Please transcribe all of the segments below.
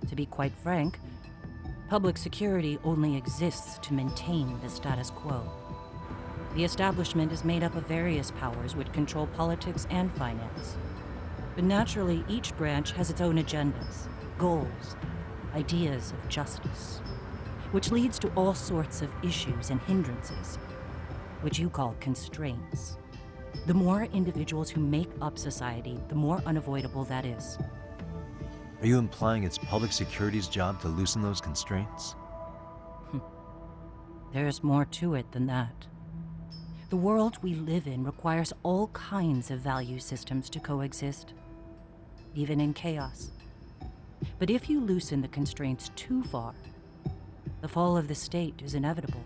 To be quite frank, public security only exists to maintain the status quo. The establishment is made up of various powers which control politics and finance. But naturally, each branch has its own agendas, goals, ideas of justice, which leads to all sorts of issues and hindrances, which you call constraints. The more individuals who make up society, the more unavoidable that is. Are you implying it's public security's job to loosen those constraints? There's more to it than that. The world we live in requires all kinds of value systems to coexist, even in chaos. But if you loosen the constraints too far, the fall of the state is inevitable.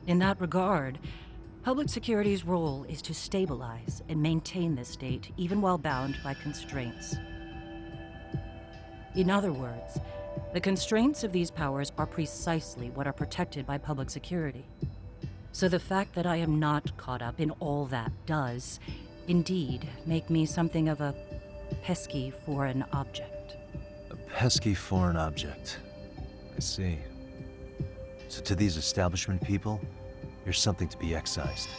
In that regard, public security's role is to stabilize and maintain the state, even while bound by constraints. In other words, the constraints of these powers are precisely what are protected by public security. So the fact that I am not caught up in all that does, indeed, make me something of a pesky foreign object. A pesky foreign object. I see. So to these establishment people, you're something to be excised.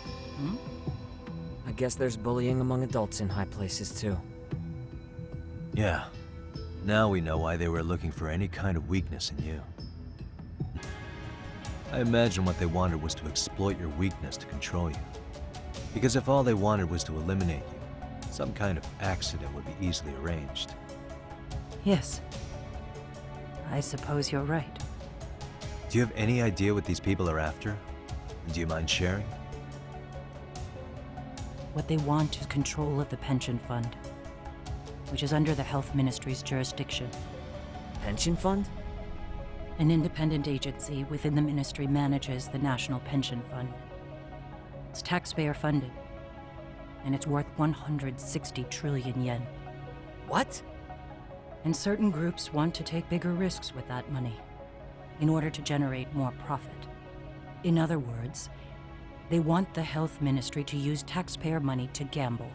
I guess there's bullying among adults in high places too. Yeah. Now we know why they were looking for any kind of weakness in you. I imagine what they wanted was to exploit your weakness to control you. Because if all they wanted was to eliminate you, some kind of accident would be easily arranged. Yes. I suppose you're right. Do you have any idea what these people are after? And do you mind sharing? What they want is control of the pension fund, which is under the Health Ministry's jurisdiction. Pension fund? An independent agency within the ministry manages the National Pension Fund. It's taxpayer funded, and it's worth 160 trillion yen. What? And certain groups want to take bigger risks with that money in order to generate more profit. In other words, they want the Health Ministry to use taxpayer money to gamble.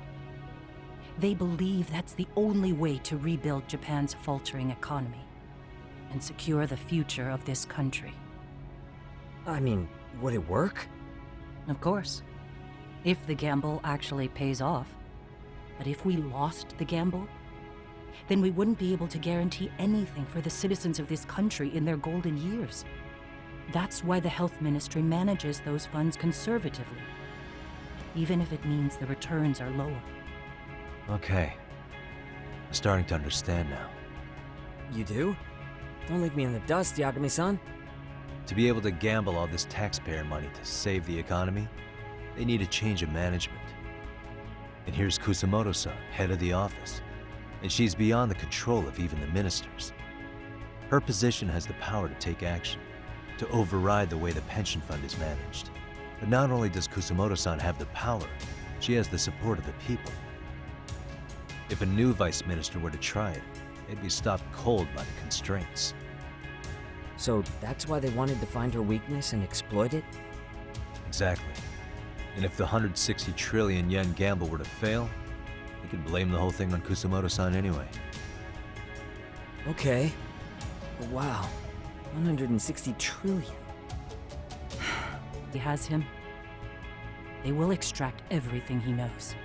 They believe that's the only way to rebuild Japan's faltering economy and secure the future of this country. I mean, would it work? Of course, if the gamble actually pays off. But if we lost the gamble, then we wouldn't be able to guarantee anything for the citizens of this country in their golden years. That's why the Health Ministry manages those funds conservatively, even if it means the returns are lower. Okay. I'm starting to understand now. You do? Don't leave me in the dust, Yagami-san. To be able to gamble all this taxpayer money to save the economy, they need a change of management. And here's Kusamoto-san, head of the office, and she's beyond the control of even the ministers. Her position has the power to take action, to override the way the pension fund is managed. But not only does Kusamoto-san have the power, she has the support of the people. If a new vice minister were to try it, they'd be stopped cold by the constraints. So that's why they wanted to find her weakness and exploit it? Exactly. And if the 160 trillion yen gamble were to fail, they could blame the whole thing on Kusamoto-san anyway. Okay. But wow, 160 trillion. He has him. They will extract everything he knows.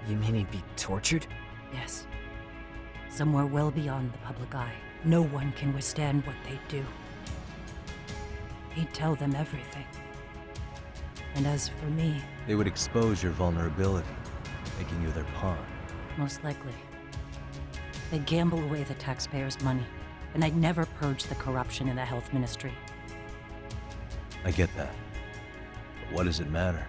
You mean he'd be tortured? Yes. Somewhere well beyond the public eye. No one can withstand what they do. He'd tell them everything. And as for me... They would expose your vulnerability, making you their pawn. Most likely. They'd gamble away the taxpayers' money, and I'd never purge the corruption in the Health Ministry. I get that. But what does it matter?